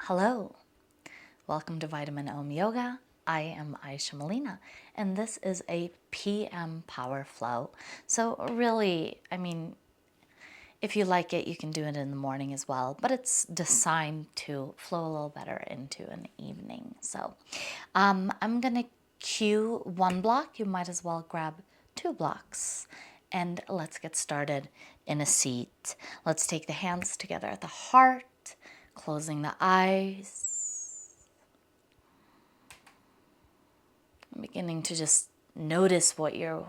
Hello, welcome to Vitamin Om Yoga. I am Aisha Melina, and this is a PM Powerflow. So really, if you like it, you can do it in the morning as well, but it's designed to flow a little better into an evening. So I'm gonna cue one block. You might as well grab 2 blocks. And let's get started in a seat. Let's take the hands together at the heart, closing the eyes. I'm beginning to just notice what you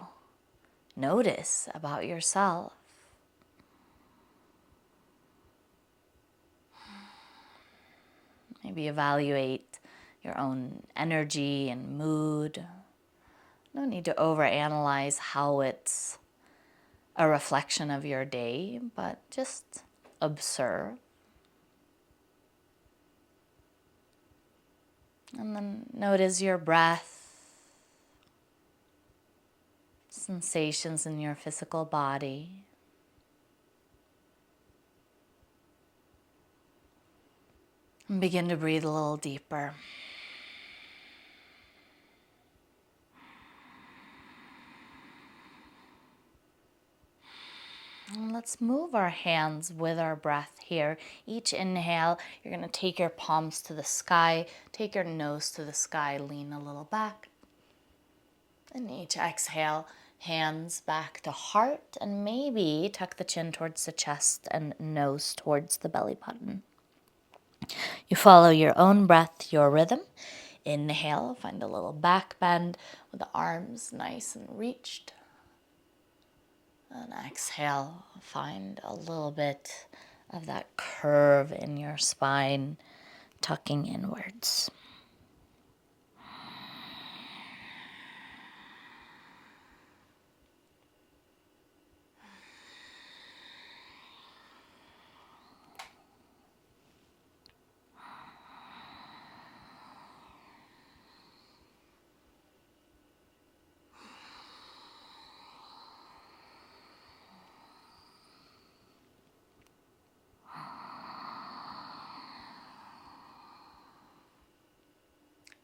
notice about yourself. Maybe evaluate your own energy and mood. No need to overanalyze how it's a reflection of your day, but just observe. And then notice your breath, sensations in your physical body. And begin to breathe a little deeper. And let's move our hands with our breath here. Each inhale, you're going to take your palms to the sky, take your nose to the sky, lean a little back. And each exhale, hands back to heart, and maybe tuck the chin towards the chest and nose towards the belly button. You follow your own breath, your rhythm. Inhale, find a little back bend with the arms nice and reached. And exhale, find a little bit of that curve in your spine, tucking inwards.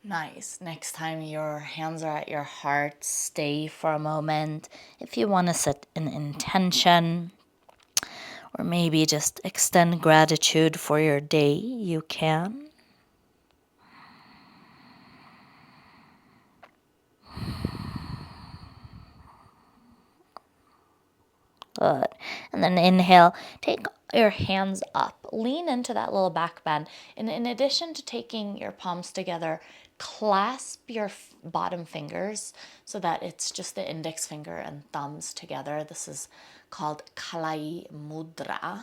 Nice. Next time your hands are at your heart, stay for a moment. If you want to set an intention, or maybe just extend gratitude for your day, you can. Good. And then inhale, take your hands up, lean into that little back bend. And in addition to taking your palms together, clasp your bottom fingers so that it's just the index finger and thumbs together. This is called Kalai Mudra.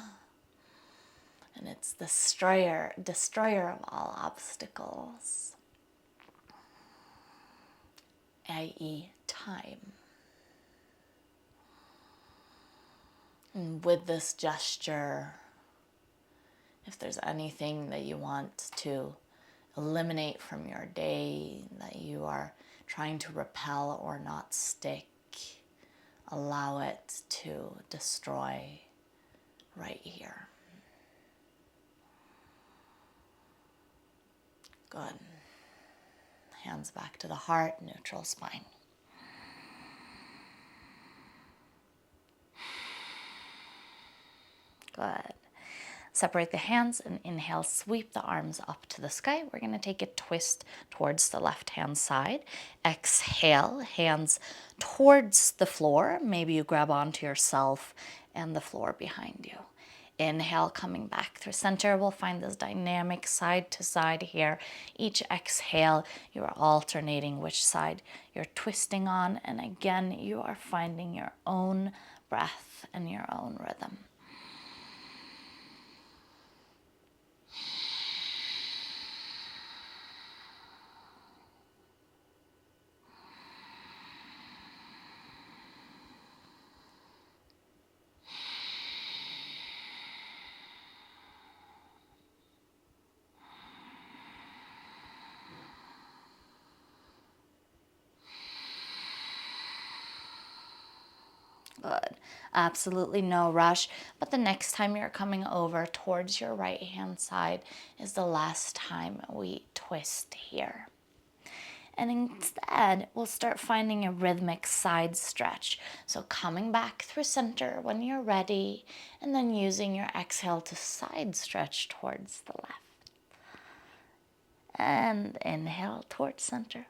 And it's the destroyer of all obstacles, i.e. time. And with this gesture, if there's anything that you want to eliminate from your day, that you are trying to repel or not stick, allow it to destroy right here. Good. Hands back to the heart, neutral spine. Good. Separate the hands and inhale, sweep the arms up to the sky. We're going to take a twist towards the left-hand side. Exhale, hands towards the floor. Maybe you grab onto yourself and the floor behind you. Inhale, coming back through center. We'll find this dynamic side to side here. Each exhale, you are alternating which side you're twisting on. And again, you are finding your own breath and your own rhythm. Good. Absolutely no rush, but the next time you're coming over towards your right hand side is the last time we twist here. And instead, we'll start finding a rhythmic side stretch. So coming back through center when you're ready, and then using your exhale to side stretch towards the left. And inhale towards center.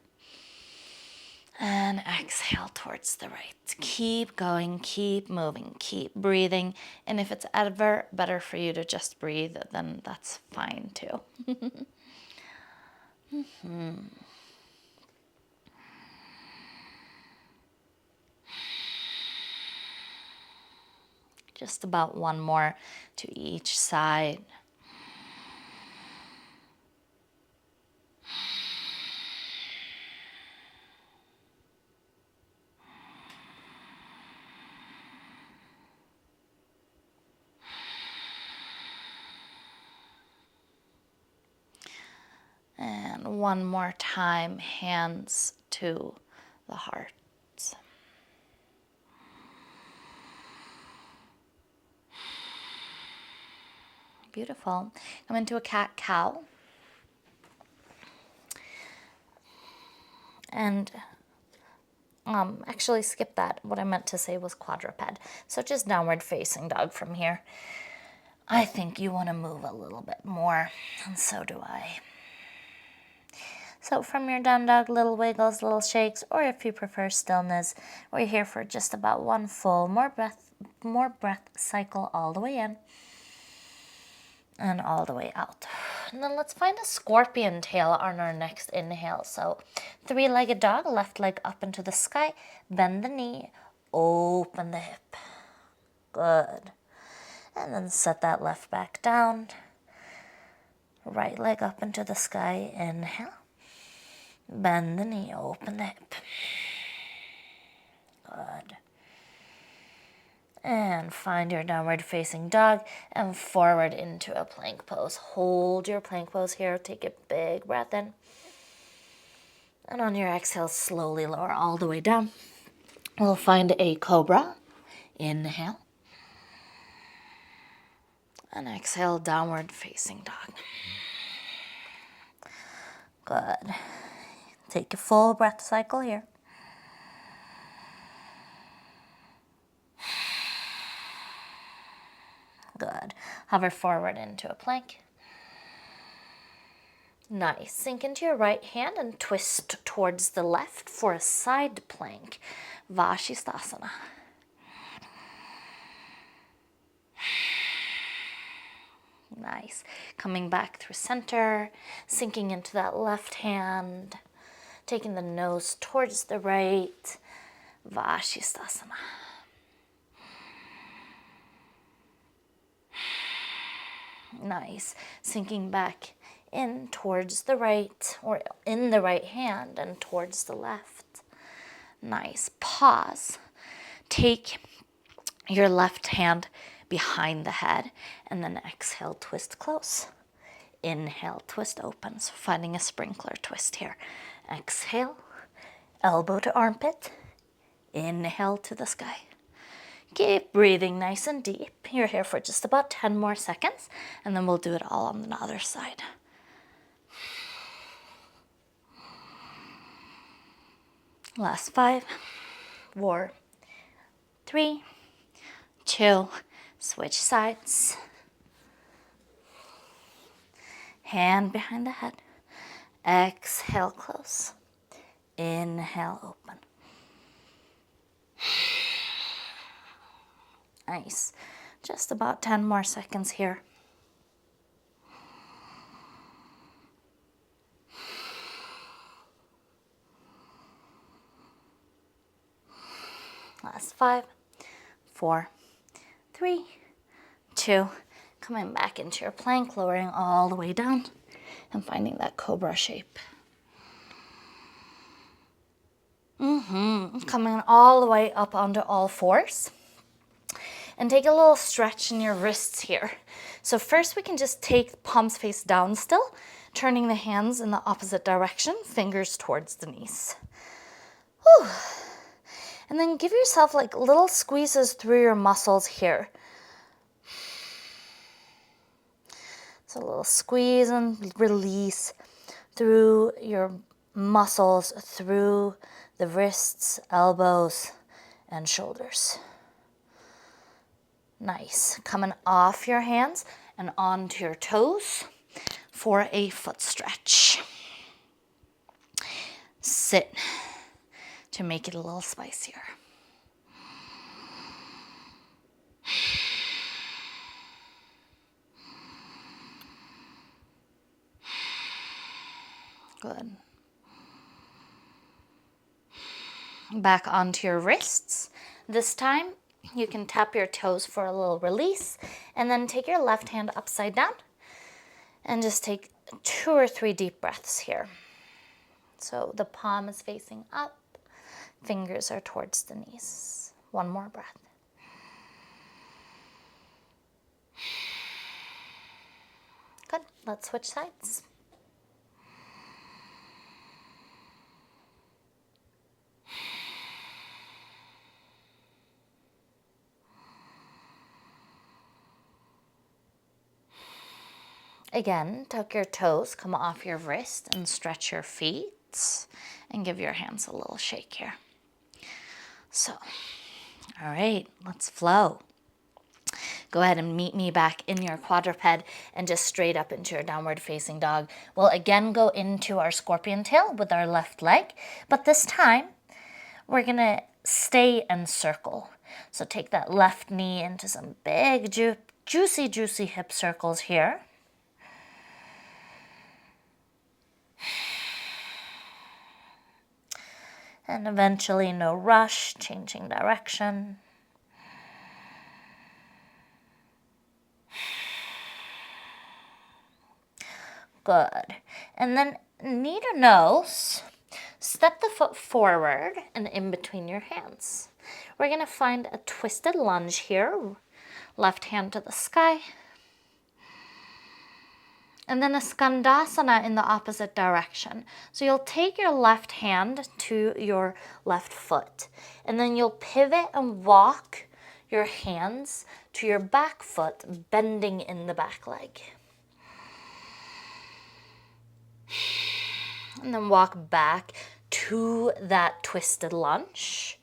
And exhale towards the right. Keep going, keep moving, keep breathing. And if it's ever better for you to just breathe, then that's fine too. Just about one more to each side. And one more time, hands to the heart. Beautiful. Come into a cat-cow. And actually skip that. What I meant to say was quadruped. So just downward facing dog from here. I think you want to move a little bit more, and so do I. So from your down dog, little wiggles, little shakes, or if you prefer stillness, we're here for just about one full, more breath cycle all the way in and all the way out. And then let's find a scorpion tail on our next inhale. So three-legged dog, left leg up into the sky, bend the knee, open the hip. Good. And then set that left back down. Right leg up into the sky, inhale. Bend the knee, open the hip. Good. And find your downward facing dog and forward into a plank pose. Hold your plank pose here. Take a big breath in. And on your exhale, slowly lower all the way down. We'll find a cobra. Inhale. And exhale, downward facing dog. Good. Take a full breath cycle here. Good. Hover forward into a plank. Nice. Sink into your right hand and twist towards the left for a side plank. Vashisthasana. Nice. Coming back through center, sinking into that left hand, taking the nose towards the right. Vashisthasana. Nice. Sinking back in towards the right, or in the right hand and towards the left. Nice. Pause. Take your left hand behind the head and then exhale, twist close. Inhale, twist open. So finding a sprinkler twist here. Exhale, elbow to armpit. Inhale to the sky. Keep breathing nice and deep. You're here for just about 10 more seconds, and then we'll do it all on the other side. Last 5, 4, 3, 2, switch sides. Hand behind the head. Exhale, close. Inhale, open. Nice. Just about 10 more seconds here. Last 5, 4, 3, 2. Coming back into your plank, lowering all the way down and finding that cobra shape. Coming all the way up onto all fours. And take a little stretch in your wrists here. So first we can just take palms face down still, turning the hands in the opposite direction, fingers towards the knees. Whew. And then give yourself like little squeezes through your muscles here. So a little squeeze and release through your muscles, through the wrists, elbows, and shoulders. Nice. Coming off your hands and onto your toes for a foot stretch. Sit to make it a little spicier. Good. Back onto your wrists. This time you can tap your toes for a little release and then take your left hand upside down and just take 2 or 3 deep breaths here. So the palm is facing up, fingers are towards the knees. 1 more breath. Good. Let's switch sides. Again, tuck your toes, come off your wrist and stretch your feet and give your hands a little shake here. So, all right, let's flow. Go ahead and meet me back in your quadruped and just straight up into your downward facing dog. We'll again go into our scorpion tail with our left leg, but this time we're gonna stay and circle. So take that left knee into some big, juicy hip circles here. And eventually, no rush, changing direction. Good. And then knee to nose, step the foot forward and in between your hands. We're going to find a twisted lunge here. Left hand to the sky. And then a skandasana in the opposite direction. So you'll take your left hand to your left foot, and then you'll pivot and walk your hands to your back foot, bending in the back leg. And then walk back to that twisted lunge.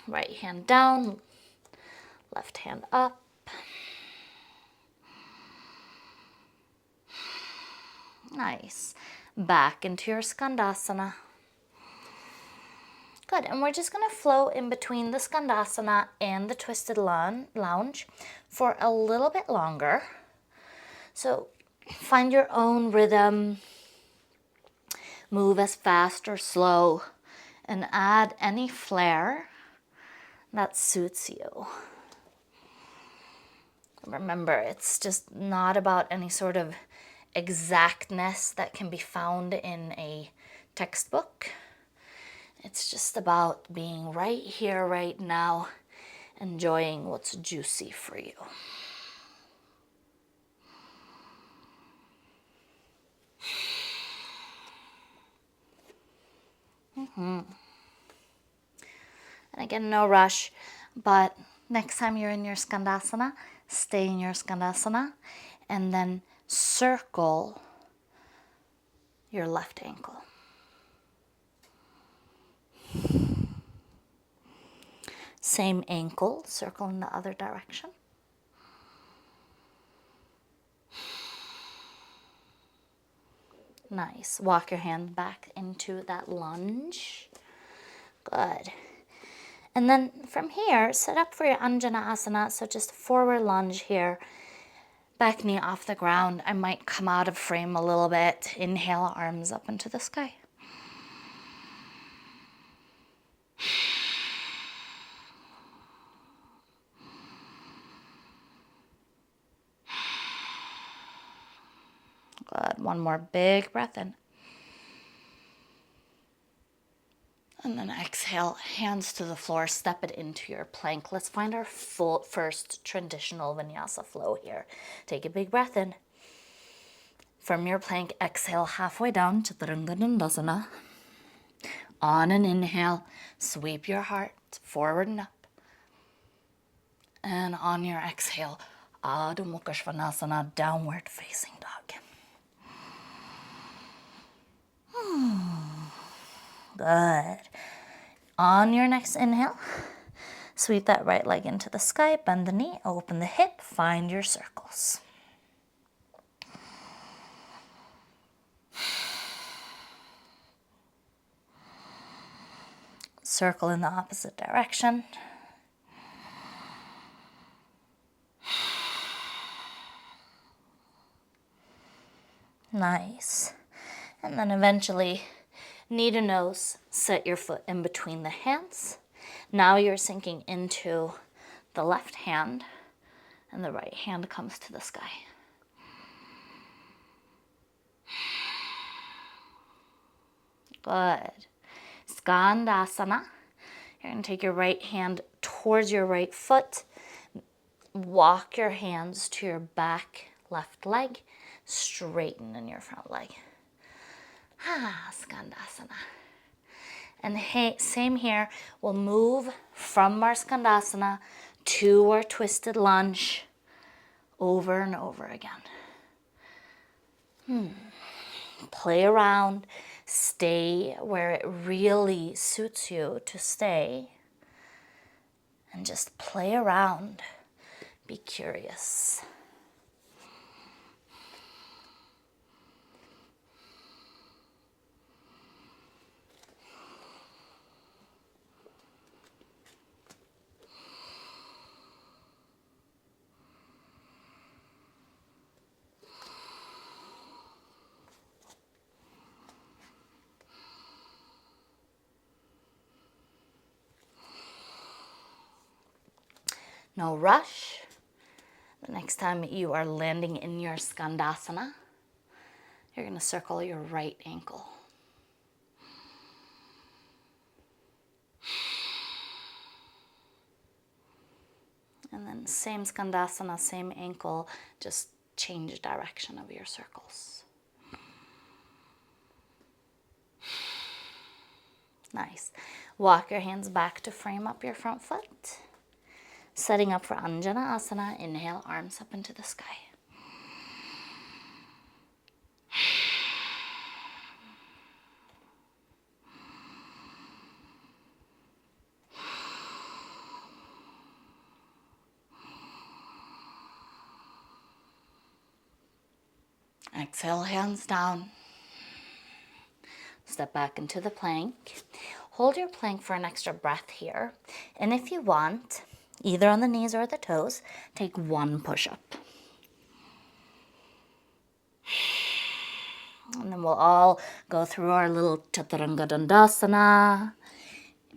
Right hand down, left hand up. Nice. Back into your skandasana. Good. And we're just going to flow in between the skandasana and the twisted lunge for a little bit longer. So find your own rhythm. Move as fast or slow and add any flair that suits you. Remember, it's just not about any sort of exactness that can be found in a textbook. It's just about being right here, right now, enjoying what's juicy for you. And again, no rush, but next time you're in your skandasana, stay in your skandasana, and then circle your left ankle. Same ankle, circle in the other direction. Nice. Walk your hand back into that lunge. Good. And then from here, set up for your Anjana Asana, so just forward lunge here. Back knee off the ground. I might come out of frame a little bit. Inhale, arms up into the sky. Good. One more big breath in. And then exhale, hands to the floor, step it into your plank. Let's find our first traditional vinyasa flow here. Take a big breath in. From your plank, exhale halfway down, Chaturanga Dandasana. On an inhale, sweep your heart forward and up. And on your exhale, Adho Mukha Svanasana, downward facing dog. Good. On your next inhale, sweep that right leg into the sky, bend the knee, open the hip, find your circles. Circle in the opposite direction. Nice. And then eventually, knee to nose, set your foot in between the hands. Now you're sinking into the left hand, and the right hand comes to the sky. Good. Skandasana. You're going to take your right hand towards your right foot. Walk your hands to your back left leg. Straighten in your front leg. Skandasana. And same here. We'll move from our Skandasana to our twisted lunge over and over again. Play around. Stay where it really suits you to stay. And just play around. Be curious. No rush. The next time you are landing in your Skandasana, you're going to circle your right ankle. And then same Skandasana, same ankle, just change direction of your circles. Nice. Walk your hands back to frame up your front foot. Setting up for Anjana Asana, inhale, arms up into the sky. Exhale, hands down. Step back into the plank. Hold your plank for an extra breath here. And if you want, either on the knees or the toes, take one push-up. And then we'll all go through our little Chaturanga Dandasana.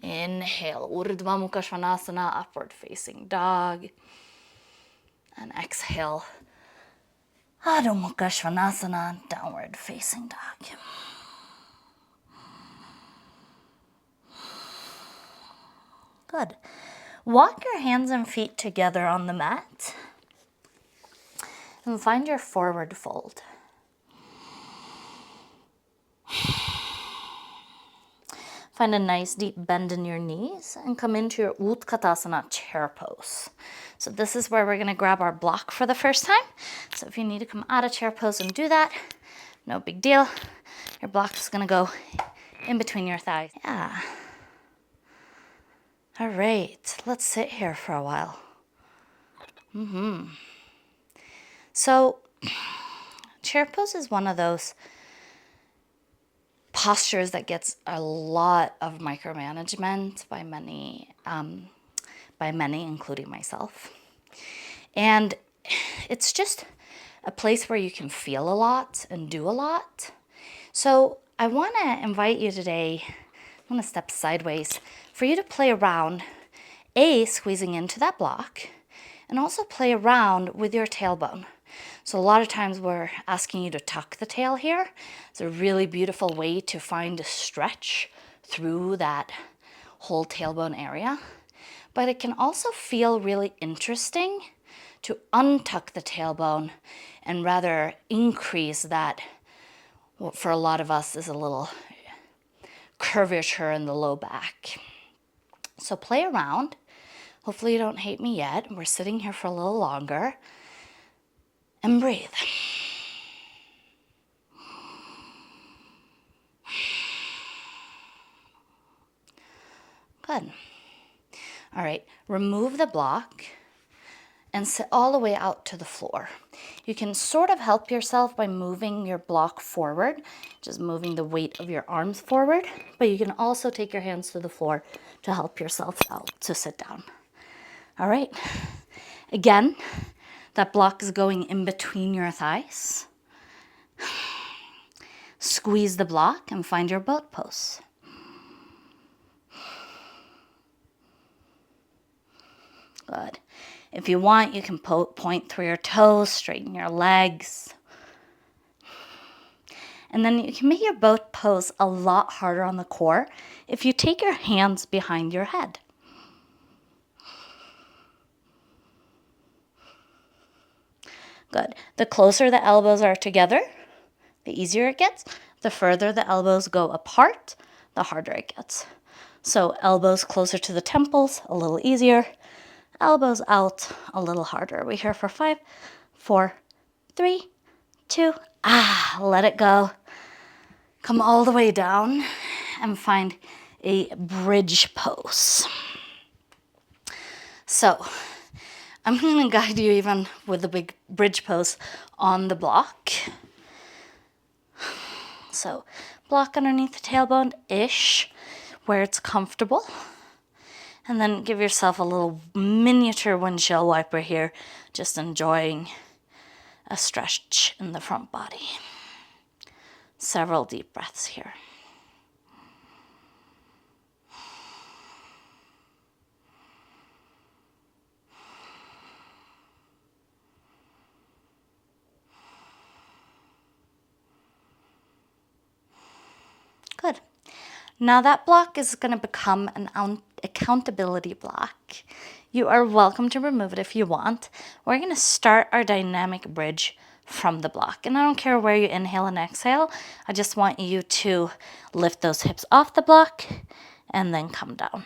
Inhale, Urdhva Mukha Svanasana, upward facing dog. And exhale, Adho Mukha Svanasana, downward facing dog. Good. Walk your hands and feet together on the mat and find your forward fold. Find a nice deep bend in your knees and come into your Utkatasana chair pose. So this is where we're going to grab our block for the first time. So if you need to come out of chair pose and do that, no big deal. Your block is going to go in between your thighs. Yeah. All right, let's sit here for a while. So, chair pose is one of those postures that gets a lot of micromanagement by many, including myself. And it's just a place where you can feel a lot and do a lot. So I want to invite you today, I'm going to step sideways, for you to play around, squeezing into that block, and also play around with your tailbone. So a lot of times we're asking you to tuck the tail here. It's a really beautiful way to find a stretch through that whole tailbone area. But it can also feel really interesting to untuck the tailbone and rather increase that, what for a lot of us is a little curvature in the low back. So play around. Hopefully you don't hate me yet. We're sitting here for a little longer. And breathe. Good. All right, remove the block and sit all the way out to the floor. You can sort of help yourself by moving your block forward, just moving the weight of your arms forward, but you can also take your hands to the floor to help yourself out to sit down. All right, again, that block is going in between your thighs. Squeeze the block and find your boat pose. Good. If you want, you can point through your toes, straighten your legs. And then you can make your boat pose a lot harder on the core if you take your hands behind your head. Good. The closer the elbows are together, the easier it gets. The further the elbows go apart, the harder it gets. So elbows closer to the temples, a little easier. Elbows out, a little harder. We're here for 5, 4, 3, 2, let it go. Come all the way down and find a bridge pose. So I'm going to guide you even with the big bridge pose on the block. So block underneath the tailbone-ish, where it's comfortable. And then give yourself a little miniature windshield wiper here, just enjoying a stretch in the front body. Several deep breaths here. Good. Now that block is going to become an accountability block. You are welcome to remove it if you want. We're going to start our dynamic bridge from the block. And I don't care where you inhale and exhale. I just want you to lift those hips off the block and then come down.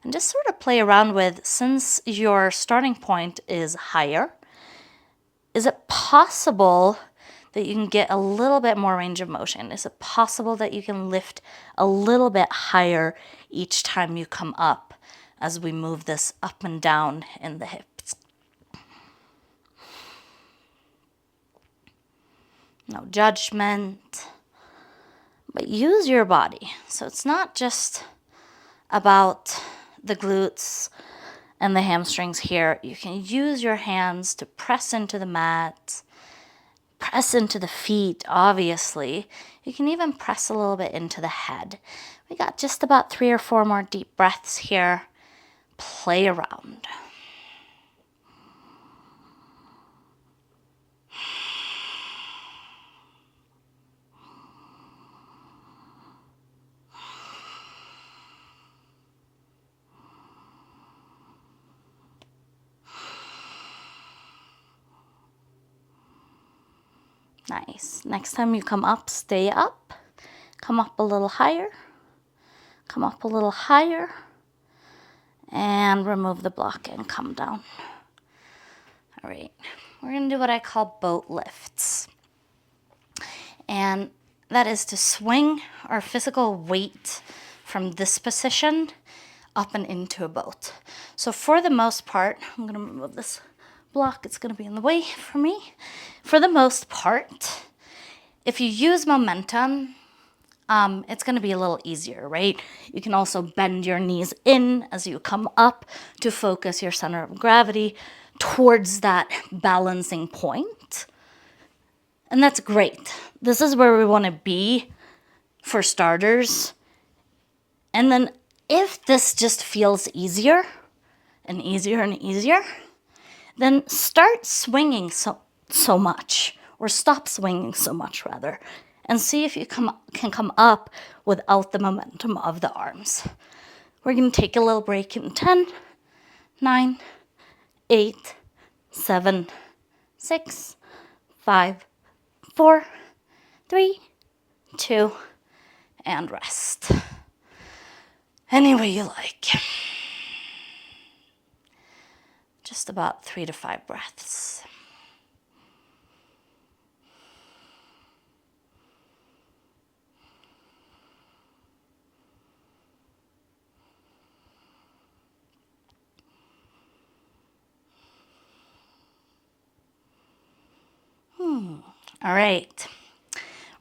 And just sort of play around with, since your starting point is higher, is it possible that you can get a little bit more range of motion? Is it possible that you can lift a little bit higher each time you come up as we move this up and down in the hips? No judgment, but use your body. So it's not just about the glutes and the hamstrings here. You can use your hands to press into the mat, press into the feet, obviously. You can even press a little bit into the head. We got just about 3 or 4 more deep breaths here. Play around. Nice. Next time you come up, stay up. Come up a little higher. Come up a little higher. And remove the block and come down. All right. We're going to do what I call boat lifts. And that is to swing our physical weight from this position up and into a boat. So for the most part, I'm going to remove this block. It's going to be in the way for me. For the most part, if you use momentum, it's going to be a little easier, right? You can also bend your knees in as you come up to focus your center of gravity towards that balancing point. And that's great. This is where we want to be for starters. And then if this just feels easier and easier and easier, then start swinging so much, or stop swinging so much rather, and see if you can come up without the momentum of the arms. We're going to take a little break in 10, 9, 8, 7, 6, 5, 4, 3, 2, and rest. Any way you like. Just about 3 to 5 breaths. All right.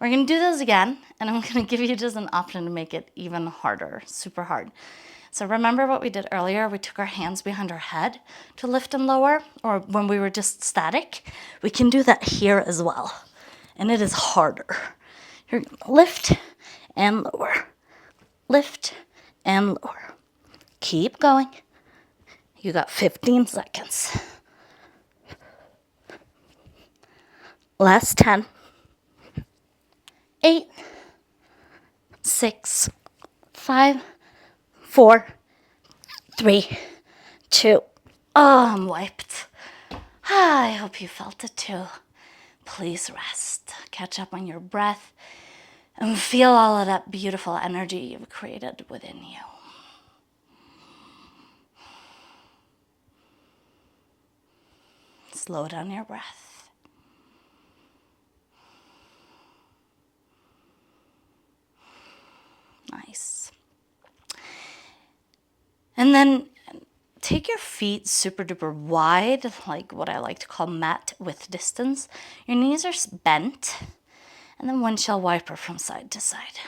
We're going to do this again, and I'm going to give you just an option to make it even harder, super hard. So remember what we did earlier? We took our hands behind our head to lift and lower, or when we were just static. We can do that here as well, and it is harder. You're going to lift and lower, lift and lower. Keep going. You got 15 seconds. Last 10. 8, 6, 5, 4, 3, 2. Oh, I'm wiped. I hope you felt it too. Please rest. Catch up on your breath and feel all of that beautiful energy you've created within you. Slow down your breath. Nice. And then take your feet super duper wide, like what I like to call mat width distance. Your knees are bent, and then windshield wiper from side to side.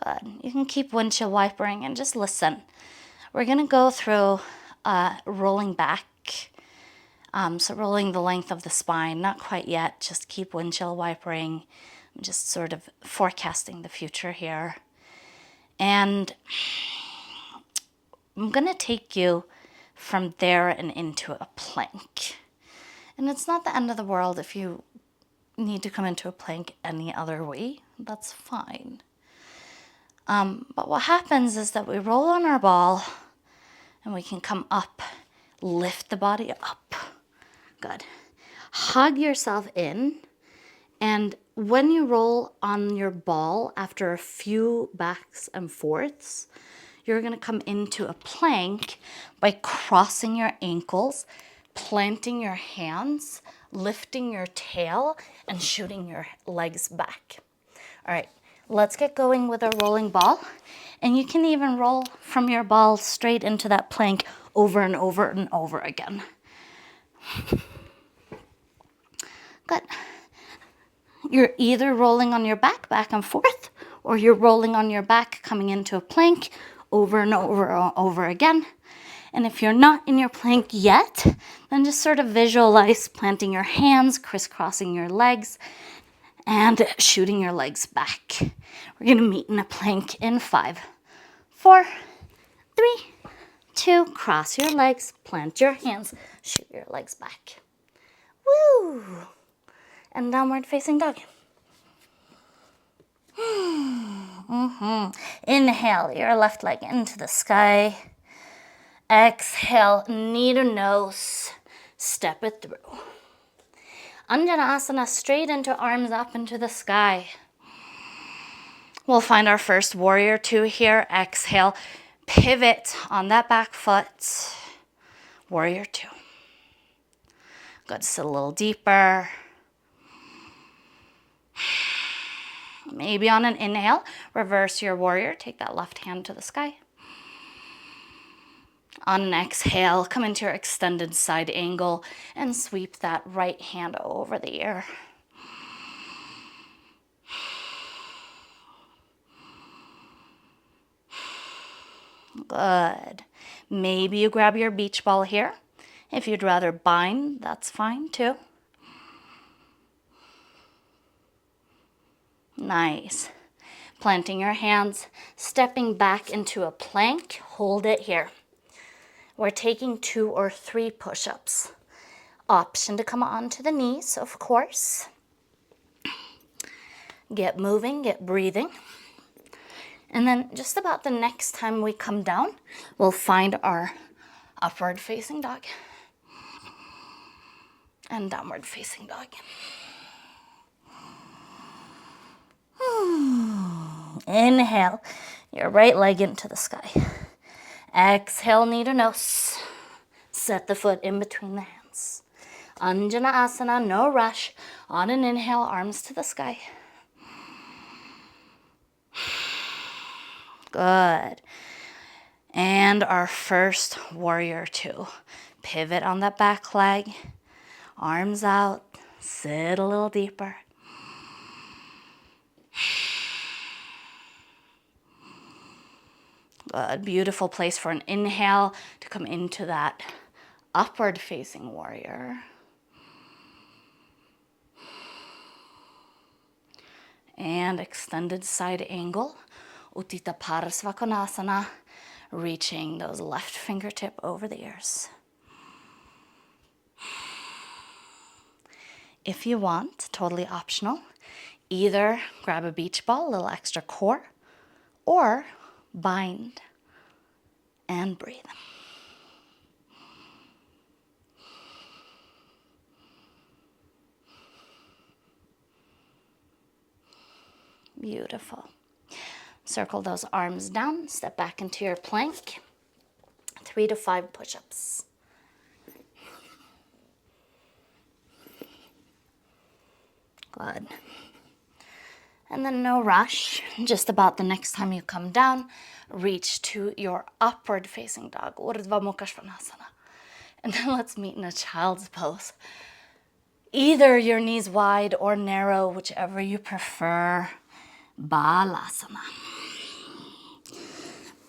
Good. You can keep windshield wipering and just listen. We're going to go through rolling back. So rolling the length of the spine, not quite yet, just keep windshield wipering. I'm just sort of forecasting the future here. And I'm going to take you from there and into a plank. And it's not the end of the world if you need to come into a plank any other way. That's fine. But what happens is that we roll on our ball and we can come up, lift the body up. Good. Hug yourself in, and when you roll on your ball after a few backs and forths, you're going to come into a plank by crossing your ankles, planting your hands, lifting your tail, and shooting your legs back. All right, let's get going with our rolling ball. And you can even roll from your ball straight into that plank over and over and over again. Good. You're either rolling on your back and forth, or you're rolling on your back coming into a plank over and over and over again. And if you're not in your plank yet, then just sort of visualize planting your hands, crisscrossing your legs, and shooting your legs back. We're going to meet in a plank in 5, 4, 3, 2. Cross your legs, plant your hands, shoot your legs back. Woo! And downward facing dog. Inhale your left leg into the sky. Exhale, knee to nose, step it through. Anjanasana, straight into arms up into the sky. We'll find our first warrior 2 here. Exhale, pivot on that back foot. Warrior 2. Good, sit a little deeper. Maybe on an inhale, reverse your warrior. Take that left hand to the sky. On an exhale, come into your extended side angle and sweep that right hand over the ear. Good. Maybe you grab your beach ball here. If you'd rather bind, that's fine too. Nice. Planting your hands, stepping back into a plank. Hold it here. We're taking 2 or 3 push-ups. Option to come onto the knees, of course. Get moving, get breathing. And then just about the next time we come down, we'll find our upward facing dog and downward facing dog. Inhale your right leg into the sky. Exhale, knee to nose. Set the foot in between the hands. Anjana Asana, no rush. On an inhale, arms to the sky. Good. And our first warrior two. Pivot on that back leg. Arms out. Sit a little deeper. A beautiful place for an inhale to come into that upward facing warrior. And extended side angle. Uttita Parasvakonasana. Reaching those left fingertip over the ears. If you want, totally optional, either grab a beach ball, a little extra core, or bind and breathe. Beautiful. Circle those arms down, step back into your plank. 3 to 5 push-ups. Good. And then no rush, just about the next time you come down, reach to your upward facing dog, Urdhva Mukha Svanasana. And then let's meet in a child's pose. Either your knees wide or narrow, whichever you prefer. Balasana.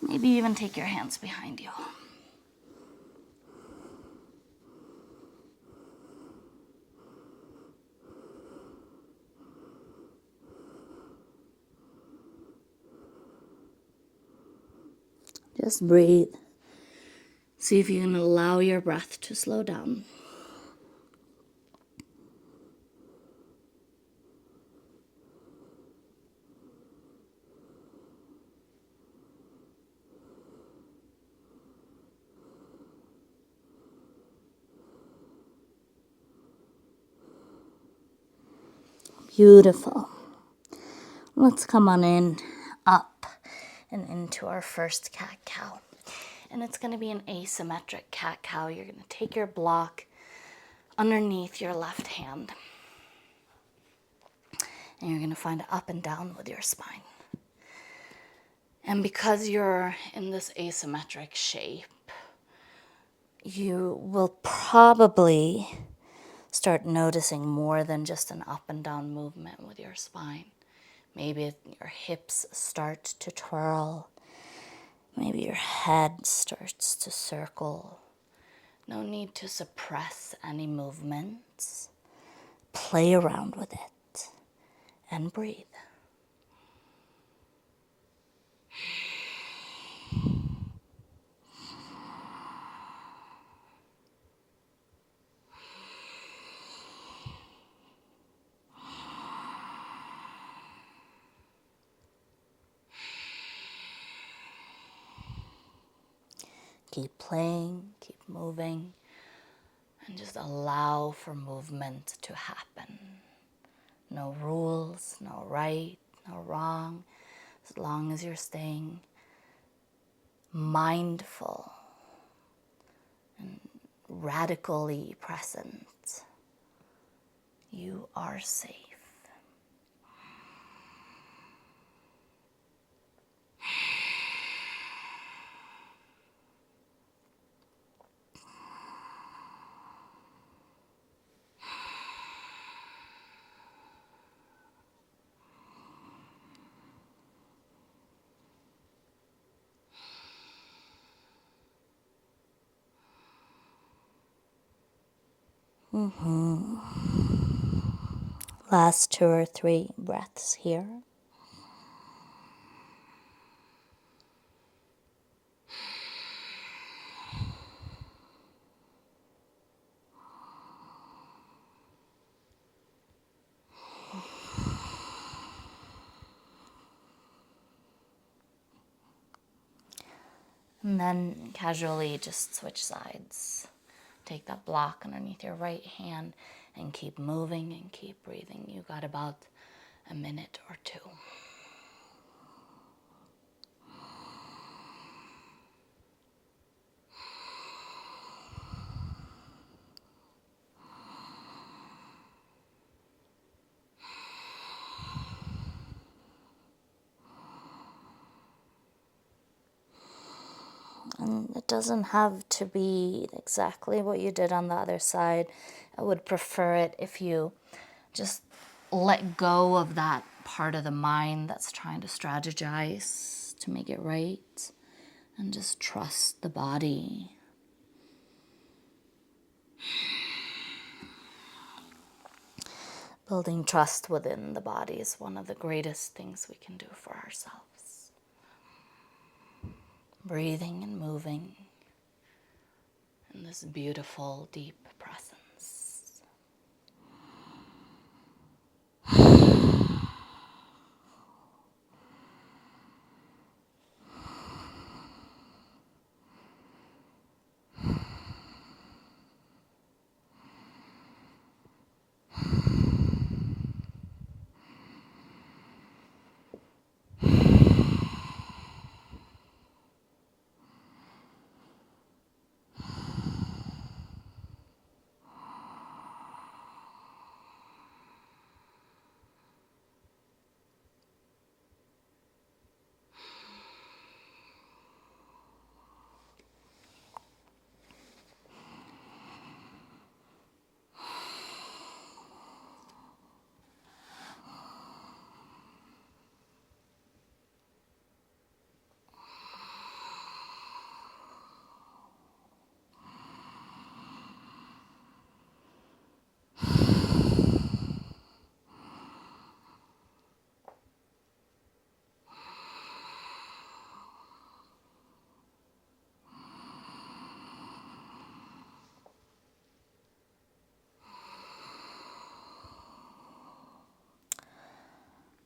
Maybe even take your hands behind you. Just breathe. See if you can allow your breath to slow down. Beautiful. Let's come on in, up, and into our first cat-cow. And it's going to be an asymmetric cat-cow. You're going to take your block underneath your left hand. And you're going to find up and down with your spine. And because you're in this asymmetric shape, you will probably start noticing more than just an up and down movement with your spine. Maybe your hips start to twirl. Maybe your head starts to circle. No need to suppress any movements. Play around with it and breathe. Keep playing, keep moving, and just allow for movement to happen. No rules, no right, no wrong, as long as you're staying mindful and radically present. You are safe. Last 2 or 3 breaths here. And then casually just switch sides. Take that block underneath your right hand and keep moving and keep breathing. You got about a minute or 2. doesn't have to be exactly what you did on the other side. I would prefer it if you just let go of that part of the mind that's trying to strategize to make it right, and just trust the body. Building trust within the body is one of the greatest things we can do for ourselves. Breathing and moving in this beautiful, deep presence.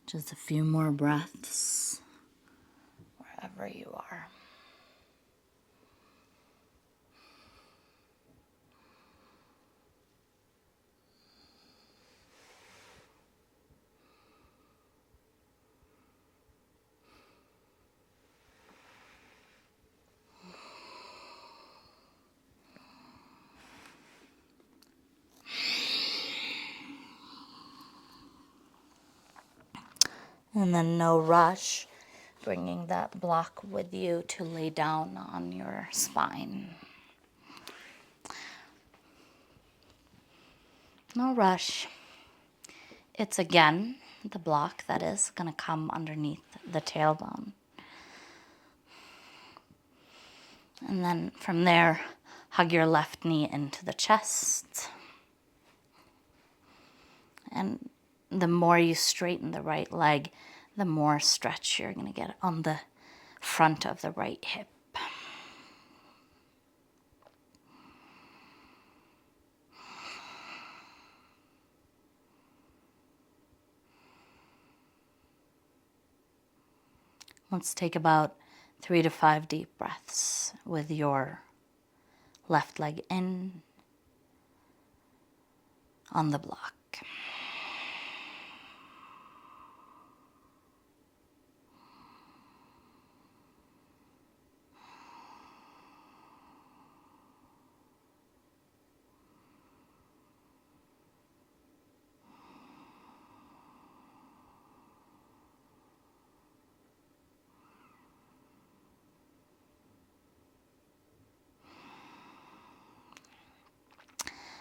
Just a few more breaths wherever you are. And then no rush, bringing that block with you to lay down on your spine. No rush. It's again the block that is going to come underneath the tailbone. And then from there, hug your left knee into the chest. And the more you straighten the right leg, the more stretch you're going to get on the front of the right hip. Let's take about 3 to 5 deep breaths with your left leg in on the block.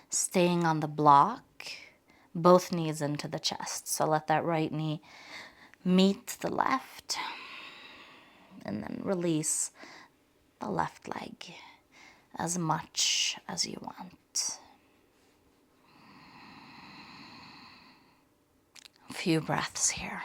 Staying on the block, both knees into the chest. So let that right knee meet the left, and then release the left leg as much as you want. A few breaths here.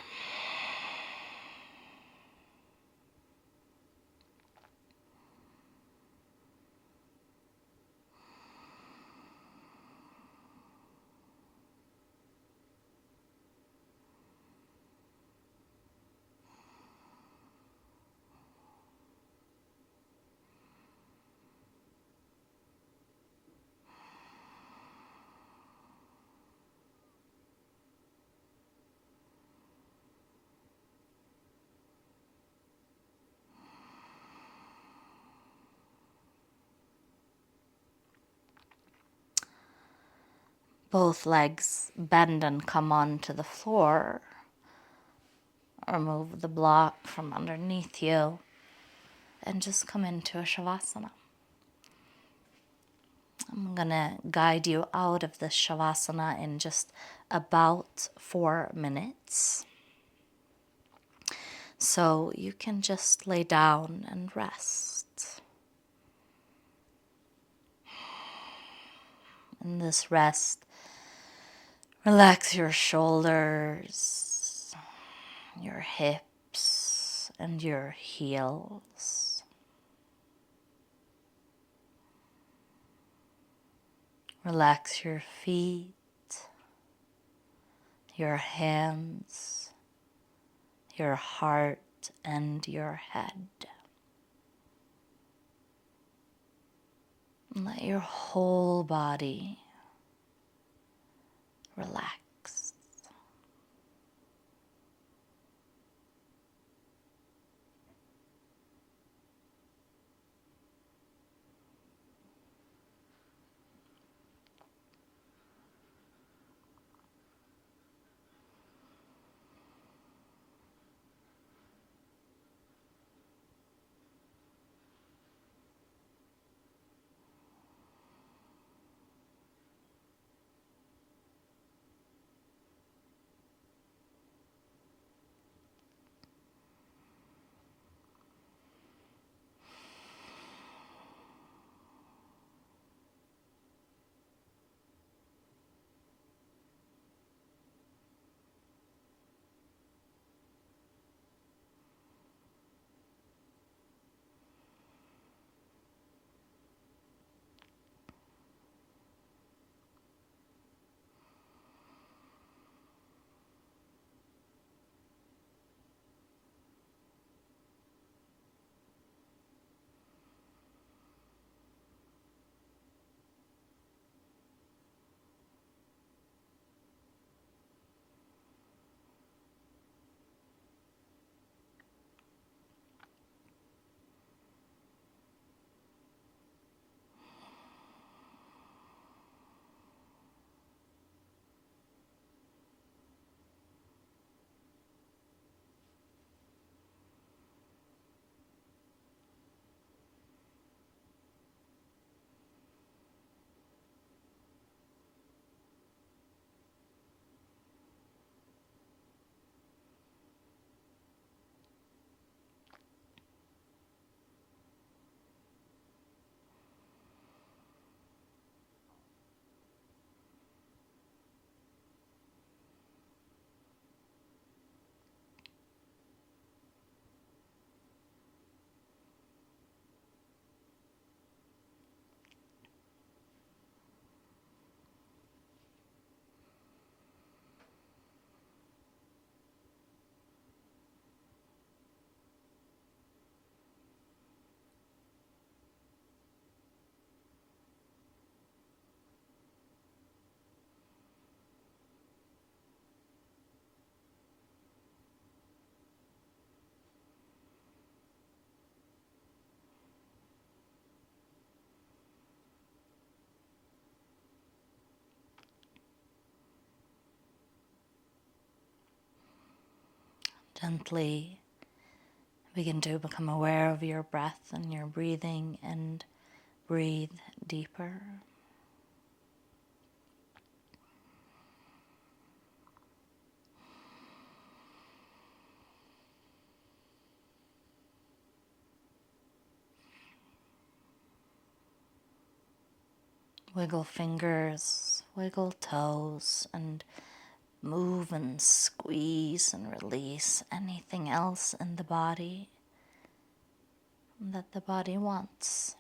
Both legs bend and come onto the floor. Remove the block from underneath you and just come into a shavasana. I'm going to guide you out of this shavasana in just about 4 minutes. So you can just lay down and rest. In this rest, relax your shoulders, your hips, and your heels. Relax your feet, your hands, your heart, and your head. And let your whole body relax. Gently begin to become aware of your breath and your breathing, and breathe deeper. Wiggle fingers, wiggle toes, and move and squeeze and release anything else in the body that the body wants.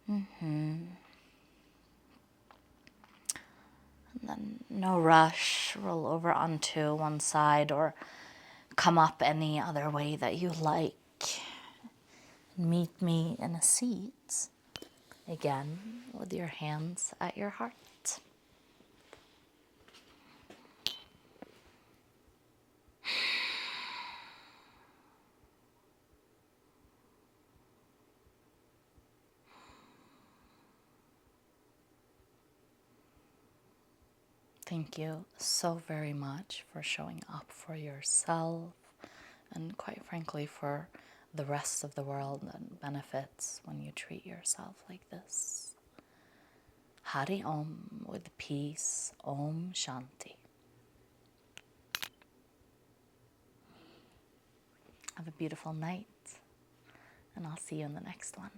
And then no rush, roll over onto one side or come up any other way that you like. Meet me in a seat, again with your hands at your heart. Thank you so very much for showing up for yourself and, quite frankly, for the rest of the world that benefits when you treat yourself like this. Hari Om, with peace. Om Shanti. Have a beautiful night, and I'll see you in the next one.